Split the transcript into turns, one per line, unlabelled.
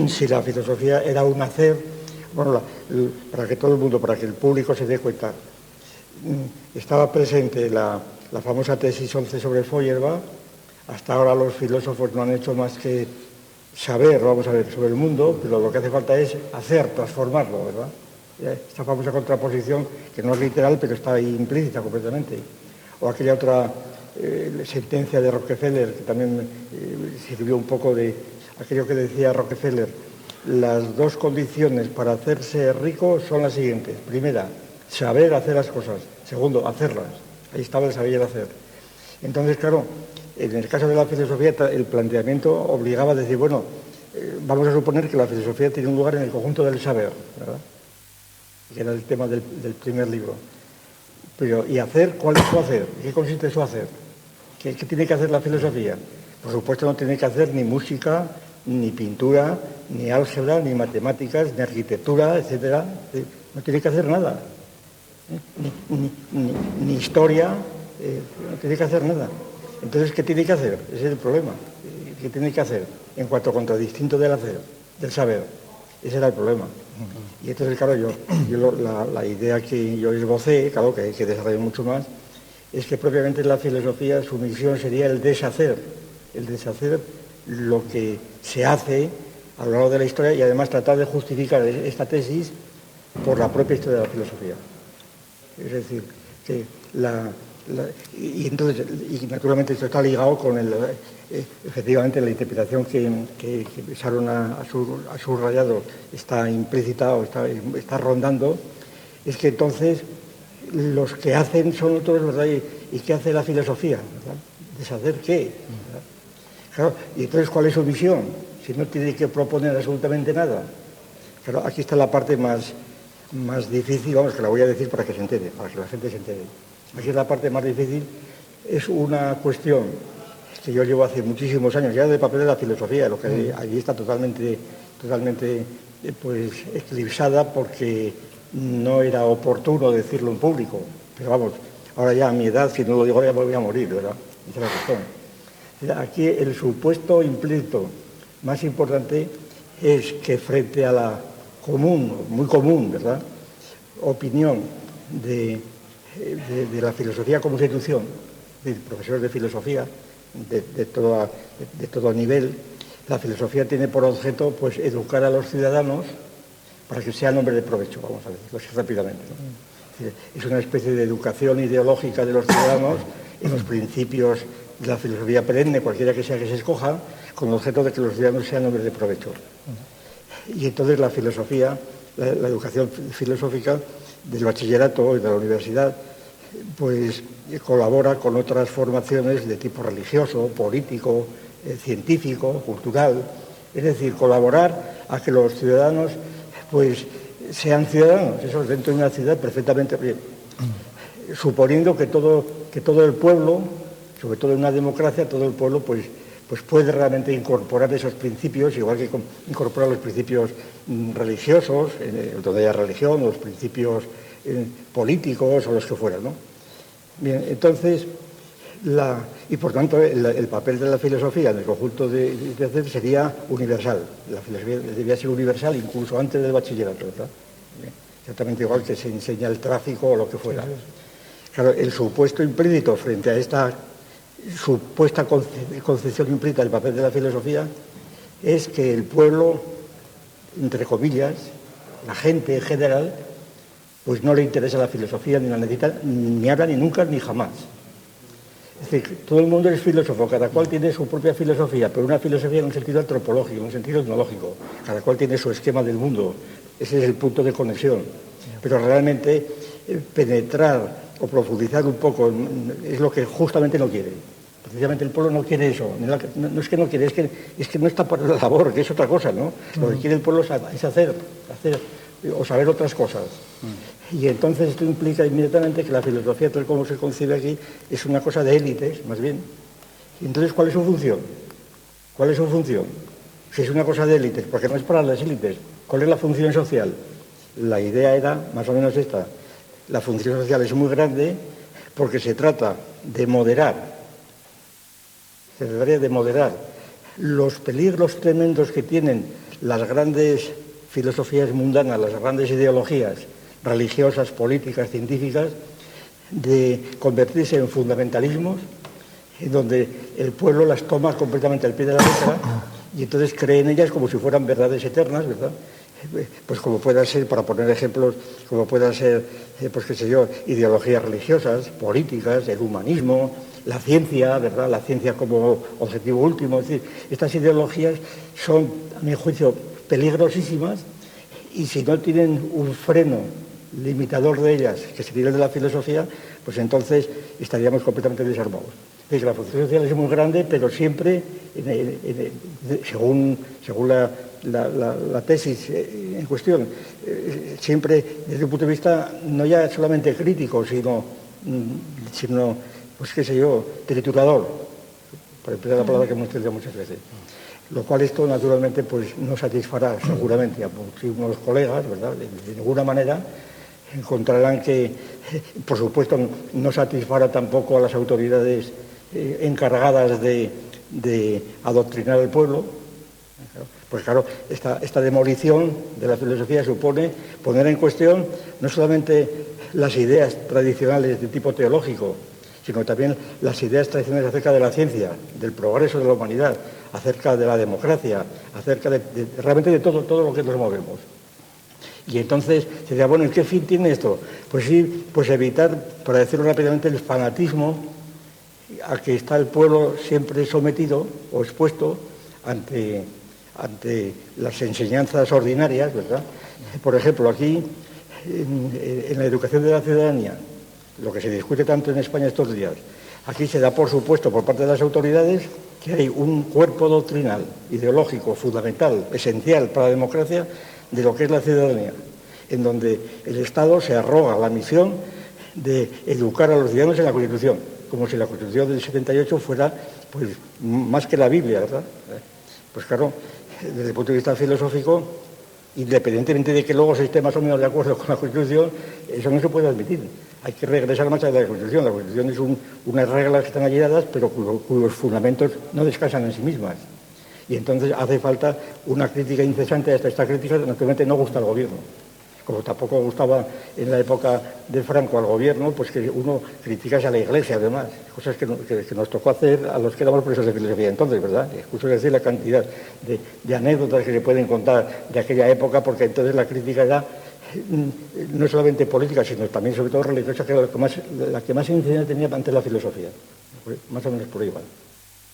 si la filosofía era un hacer, bueno, para que todo el mundo, para que el público se dé cuenta, estaba presente la famosa tesis 11 sobre Feuerbach. Hasta ahora los filósofos no han hecho más que saber, vamos a ver, sobre el mundo, pero lo que hace falta es hacer, transformarlo, ¿verdad? Esta famosa contraposición, que no es literal, pero está ahí implícita completamente. O aquella otra sentencia de Rockefeller, que también sirvió un poco de aquello que decía Rockefeller: las dos condiciones para hacerse rico son las siguientes. Primera, saber hacer las cosas. Segundo, hacerlas. Ahí estaba el saber hacer. Entonces, claro, en el caso de la filosofía, el planteamiento obligaba a decir, bueno, vamos a suponer que la filosofía tiene un lugar en el conjunto del saber, ¿verdad? Que era el tema del primer libro. Pero, ¿y hacer? ¿Cuál es su hacer? ¿Qué consiste su hacer? ¿Qué tiene que hacer la filosofía? Por supuesto, no tiene que hacer ni música, ni pintura, ni álgebra, ni matemáticas, ni arquitectura, etcétera. No tiene que hacer nada. Ni historia, no tiene que hacer nada. Entonces, ¿qué tiene que hacer? Ese es el problema. ¿Qué tiene que hacer en cuanto a contradistinto del hacer, del saber? Ese era el problema. Y entonces, claro, la idea que yo esbocé, claro, que hay que desarrollar mucho más, es que propiamente la filosofía, su misión sería el deshacer lo que se hace a lo largo de la historia y además tratar de justificar esta tesis por la propia historia de la filosofía. Es decir, que y naturalmente esto está ligado con efectivamente la interpretación que Sharon ha subrayado, está implícita o está rondando, es que entonces los que hacen son otros, ¿verdad? ¿Y qué hace la filosofía? ¿Verdad? ¿Deshacer qué? ¿Verdad? Claro, y entonces, ¿cuál es su misión? Si no tiene que proponer absolutamente nada. Claro, aquí está la parte más difícil, vamos, que la voy a decir para que se entere, para que la gente se entere. Aquí es la parte más difícil, es una cuestión que yo llevo hace muchísimos años, ya de papel de la filosofía, lo que allí está totalmente pues eclipsada porque no era oportuno decirlo en público. Pero vamos, ahora ya a mi edad, si no lo digo ya me voy a morir, ¿verdad? Esa es la cuestión. Aquí el supuesto implícito más importante es que frente a la muy común, ¿verdad?, opinión de la filosofía como institución, de profesores de filosofía de todo nivel, la filosofía tiene por objeto pues educar a los ciudadanos para que sean hombres de provecho, vamos a decirlo así rápidamente, ¿no? Es una especie de educación ideológica de los ciudadanos en los principios de la filosofía perenne, cualquiera que sea que se escoja, con el objeto de que los ciudadanos sean hombres de provecho. Y entonces la filosofía, la educación filosófica del bachillerato y de la universidad, pues colabora con otras formaciones de tipo religioso, político, científico, cultural. Es decir, colaborar a que los ciudadanos pues sean ciudadanos, eso es dentro de una ciudad perfectamente bien. Suponiendo que todo el pueblo, sobre todo en una democracia, todo el pueblo pues puede realmente incorporar esos principios, igual que incorporar los principios religiosos, donde haya religión, los principios políticos o los que fueran, ¿no? Bien, entonces, y por tanto el papel de la filosofía en el conjunto de hacer sería universal. La filosofía debía ser universal incluso antes del bachillerato, ¿verdad? Bien, exactamente igual que se enseña el tráfico o lo que fuera. Claro, el supuesto implícito frente a esta supuesta concepción implícita del papel de la filosofía es que el pueblo, entre comillas, la gente en general, pues no le interesa la filosofía, ni la necesita, ni ahora, ni nunca, ni jamás. Es decir, todo el mundo es filósofo, cada cual tiene su propia filosofía, pero una filosofía en un sentido antropológico, en un sentido etnológico. Cada cual tiene su esquema del mundo. Ese es el punto de conexión. Pero realmente penetrar o profundizar un poco es lo que justamente no quiere. Precisamente el pueblo no quiere eso. No es que no quiere, es que no está por la labor, que es otra cosa, ¿no? Lo que quiere el pueblo es hacer o saber otras cosas. Y entonces esto implica inmediatamente que la filosofía, tal como se concibe aquí, es una cosa de élites, más bien. Y entonces, ¿cuál es su función? ¿Cuál es su función? Si es una cosa de élites, porque no es para las élites, ¿cuál es la función social? La idea era más o menos esta. La función social es muy grande porque se trata de moderar, se trataría de moderar los peligros tremendos que tienen las grandes filosofías mundanas, las grandes ideologías religiosas, políticas, científicas, de convertirse en fundamentalismos, en donde el pueblo las toma completamente al pie de la letra y entonces cree en ellas como si fueran verdades eternas, ¿verdad? Pues como puedan ser, para poner ejemplos, como puedan ser, pues qué sé yo, ideologías religiosas, políticas, el humanismo, la ciencia, ¿verdad? La ciencia como objetivo último. Es decir, estas ideologías son, a mi juicio, peligrosísimas y si no tienen un freno limitador de ellas, que sería el de la filosofía, pues entonces estaríamos completamente desarmados. Es decir, la función social es muy grande, pero siempre, según la tesis en cuestión, siempre desde un punto de vista no ya solamente crítico, sino pues qué sé yo, triturador, para emplear la palabra que hemos utilizado muchas veces. Lo cual esto naturalmente pues no satisfará seguramente a muchísimos colegas, ¿verdad? De ninguna manera encontrarán que, por supuesto, no satisfará tampoco a las autoridades encargadas de adoctrinar al pueblo. Pues claro, esta demolición de la filosofía supone poner en cuestión no solamente las ideas tradicionales de tipo teológico, sino también las ideas tradicionales acerca de la ciencia, del progreso de la humanidad, acerca de la democracia, acerca realmente de todo lo que nos movemos. Y entonces se decía, bueno, ¿y qué fin tiene esto? Pues sí, pues evitar, para decirlo rápidamente, el fanatismo a que está el pueblo siempre sometido o expuesto ante las enseñanzas ordinarias, ¿verdad? Por ejemplo, aquí, en la educación de la ciudadanía, lo que se discute tanto en España estos días, aquí se da por supuesto por parte de las autoridades que hay un cuerpo doctrinal, ideológico, fundamental, esencial para la democracia de lo que es la ciudadanía, en donde el Estado se arroga la misión de educar a los ciudadanos en la Constitución, como si la Constitución del 78 fuera pues, más que la Biblia, ¿verdad? Pues claro, desde el punto de vista filosófico, independientemente de que luego se esté más o menos de acuerdo con la Constitución, eso no se puede admitir. Hay que regresar más allá de la Constitución. La Constitución es unas reglas que están allí dadas, pero cuyos fundamentos no descansan en sí mismas. Y entonces hace falta una crítica incesante. Esta crítica naturalmente no gusta al gobierno. Como tampoco gustaba en la época de Franco al gobierno, pues que uno criticase a la Iglesia, además. Cosas que nos tocó hacer a los que éramos profesores de filosofía entonces, ¿verdad? Escucho decir la cantidad de anécdotas que se pueden contar de aquella época, porque entonces la crítica era no solamente política, sino también, sobre todo, religiosa, que era la que más incidencia tenía ante la filosofía. Más o menos por ahí va.